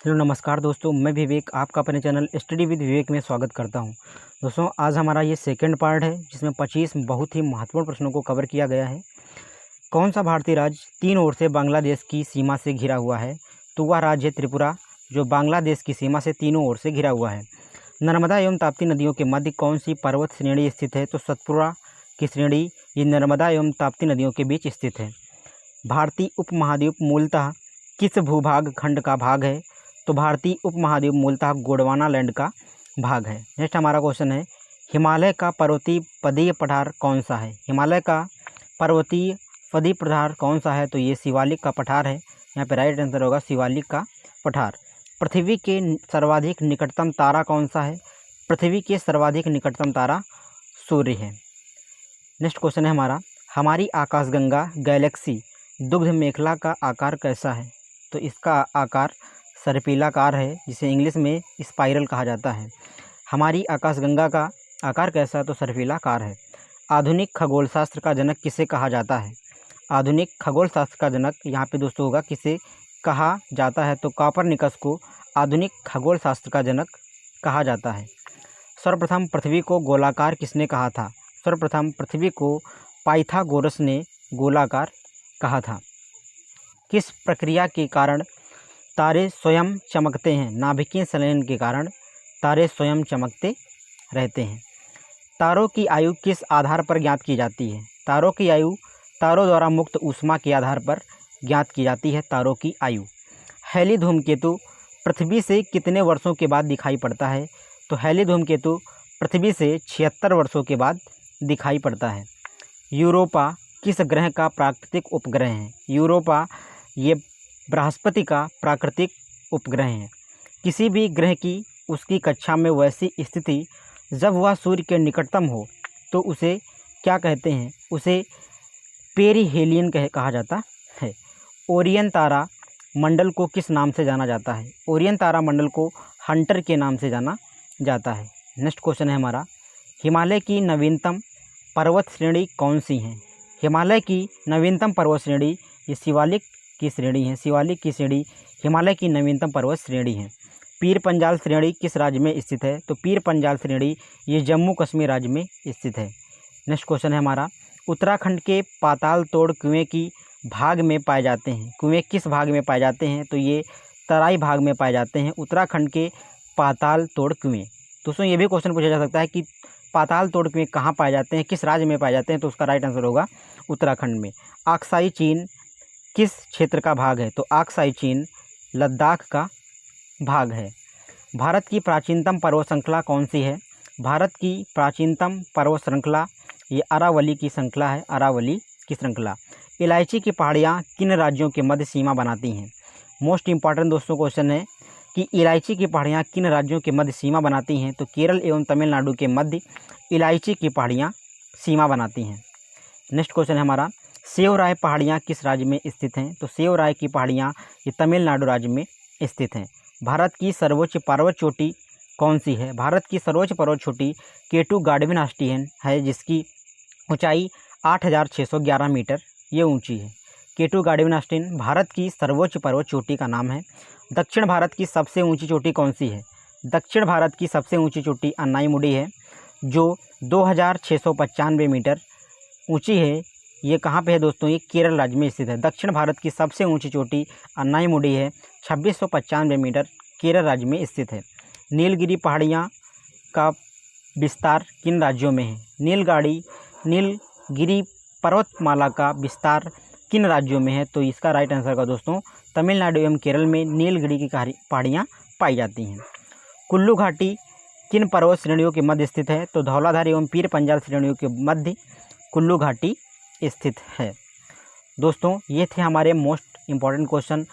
Hello नमस्कार दोस्तों, मैं विवेक आपका अपने चैनल स्टडी विद विवेक में स्वागत करता हूं। दोस्तों आज हमारा ये सेकंड पार्ट है जिसमें 25 बहुत ही महत्वपूर्ण प्रश्नों को कवर किया गया है। कौन सा भारतीय राज्य तीन ओर से बांग्लादेश की सीमा से घिरा हुआ है? तो वह राज्य है त्रिपुरा, जो बांग्लादेश की सीमा से तीनों ओर से घिरा हुआ है। नर्मदा एवं ताप्ती नदियों के मध्य कौन सी पर्वत श्रेणी स्थित है? तो सतपुरा की श्रेणी ये नर्मदा एवं ताप्ती नदियों के बीच स्थित है। भारतीय उपमहाद्वीप मूलतः किस भूभाग खंड का भाग है? तो भारतीय उपमहाद्वीप मूलतः गोंडवाना लैंड का भाग है। नेक्स्ट हमारा क्वेश्चन है, हिमालय का पर्वतीय पदीय पठार कौन सा है? हिमालय का पर्वतीय पदीय पठार कौन सा है? तो ये शिवालिक का पठार है। यहाँ पे राइट आंसर होगा शिवालिक का पठार। पृथ्वी के सर्वाधिक निकटतम तारा कौन सा है? पृथ्वी के सर्वाधिक निकटतम तारा सूर्य है। नेक्स्ट क्वेश्चन है हमारी आकाशगंगा गैलेक्सी दुग्ध मेखला का आकार कैसा है? तो इसका आकार सर्पिलाकार है, जिसे इंग्लिश में स्पाइरल कहा जाता है। हमारी आकाशगंगा का आकार कैसा है? तो सर्पिलाकार है। आधुनिक खगोलशास्त्र का जनक किसे कहा जाता है? आधुनिक खगोलशास्त्र का जनक यहाँ पे दोस्तों होगा किसे कहा जाता है? तो कॉपरनिकस को आधुनिक खगोलशास्त्र का जनक कहा जाता है। सर्वप्रथम पृथ्वी को गोलाकार किसने कहा था? सर्वप्रथम पृथ्वी को पाइथागोरस ने गोलाकार कहा था। किस प्रक्रिया के कारण तारे स्वयं चमकते हैं? नाभिकीय संलयन के कारण तारे स्वयं चमकते रहते हैं। तारों की आयु किस आधार पर ज्ञात की जाती है? तारों की आयु तारों द्वारा मुक्त ऊष्मा के आधार पर ज्ञात की जाती है। तारों की आयु। हैली धूमकेतु पृथ्वी से कितने वर्षों के बाद दिखाई पड़ता है? तो हैली धूमकेतु पृथ्वी से 76 वर्षों के बाद दिखाई पड़ता है। यूरोपा किस ग्रह का प्राकृतिक उपग्रह है? यूरोपा ये बृहस्पति का प्राकृतिक उपग्रह है। किसी भी ग्रह की उसकी कक्षा में वैसी स्थिति जब वह सूर्य के निकटतम हो तो उसे क्या कहते हैं? उसे पेरिहेलियन कहा जाता है। ओरियन तारा मंडल को किस नाम से जाना जाता है? ओरियन तारा मंडल को हंटर के नाम से जाना जाता है। नेक्स्ट क्वेश्चन है हिमालय की नवीनतम पर्वत श्रेणी कौन सी है? हिमालय की नवीनतम पर्वत श्रेणी ये शिवालिक की श्रेणी है। शिवालिक की श्रेणी हिमालय की नवीनतम पर्वत श्रेणी है। पीर पंजाल श्रेणी किस राज्य में स्थित है? तो पीर पंजाल श्रेणी ये जम्मू कश्मीर राज्य में स्थित है। नेक्स्ट क्वेश्चन है उत्तराखंड के पाताल तोड़ कुएं की भाग में पाए जाते हैं। कुएं किस भाग में पाए जाते हैं? तो ये तराई भाग में पाए जाते हैं। उत्तराखंड के पाताल तोड़ कुएं। दोस्तों ये भी क्वेश्चन पूछा जा सकता है कि पाताल तोड़ कुएं कहाँ पाए जाते हैं, किस राज्य में पाए जाते हैं? तो उसका राइट आंसर होगा उत्तराखंड में। अक्साई चीन किस क्षेत्र का भाग है? तो अक्साई चीन लद्दाख का भाग है। भारत की प्राचीनतम पर्वत श्रृंखला कौन सी है? भारत की प्राचीनतम पर्वत श्रृंखला ये अरावली की श्रृंखला है। अरावली की श्रृंखला। इलायची की पहाड़ियाँ किन राज्यों के मध्य सीमा बनाती हैं? मोस्ट इंपॉर्टेंट दोस्तों क्वेश्चन है कि इलायची की पहाड़ियाँ किन राज्यों के मध्य सीमा बनाती हैं? तो केरल एवं तमिलनाडु के मध्य इलायची की पहाड़ियाँ सीमा बनाती हैं। नेक्स्ट क्वेश्चन है सेवराय पहाड़ियाँ किस राज्य में स्थित हैं? तो सेवराय की पहाड़ियाँ ये तमिलनाडु राज्य में स्थित हैं। भारत की सर्वोच्च पर्वत चोटी कौन सी है? भारत की सर्वोच्च पर्वत चोटी केटू गार्डविन आस्टियन है, जिसकी ऊंचाई 8611 मीटर ये ऊंची है। केटू गार्डविन आस्टियन भारत की सर्वोच्च पर्वत चोटी का नाम है। दक्षिण भारत की सबसे ऊँची चोटी कौन सी है? दक्षिण भारत की सबसे ऊँची चोटी अन्नाईमुडी है, जो 2695 मीटर ऊँची है। ये कहाँ पे है दोस्तों? ये केरल राज्य में स्थित है। दक्षिण भारत की सबसे ऊंची चोटी अन्नाईमुडी है, 2695 मीटर, केरल राज्य में स्थित है। नीलगिरी पहाड़ियाँ का विस्तार किन राज्यों में है? नीलगिरी पर्वतमाला का विस्तार किन राज्यों में है? तो इसका राइट आंसर का दोस्तों तमिलनाडु एवं केरल में नीलगिरी की पहाड़ियाँ पाई जाती हैं। कुल्लू घाटी किन पर्वत श्रेणियों के मध्य स्थित है? तो धौलाधार एवं पीर पंजाल श्रेणियों के मध्य कुल्लू घाटी स्थित है। दोस्तों ये थे हमारे मोस्ट इम्पॉर्टेंट क्वेश्चन।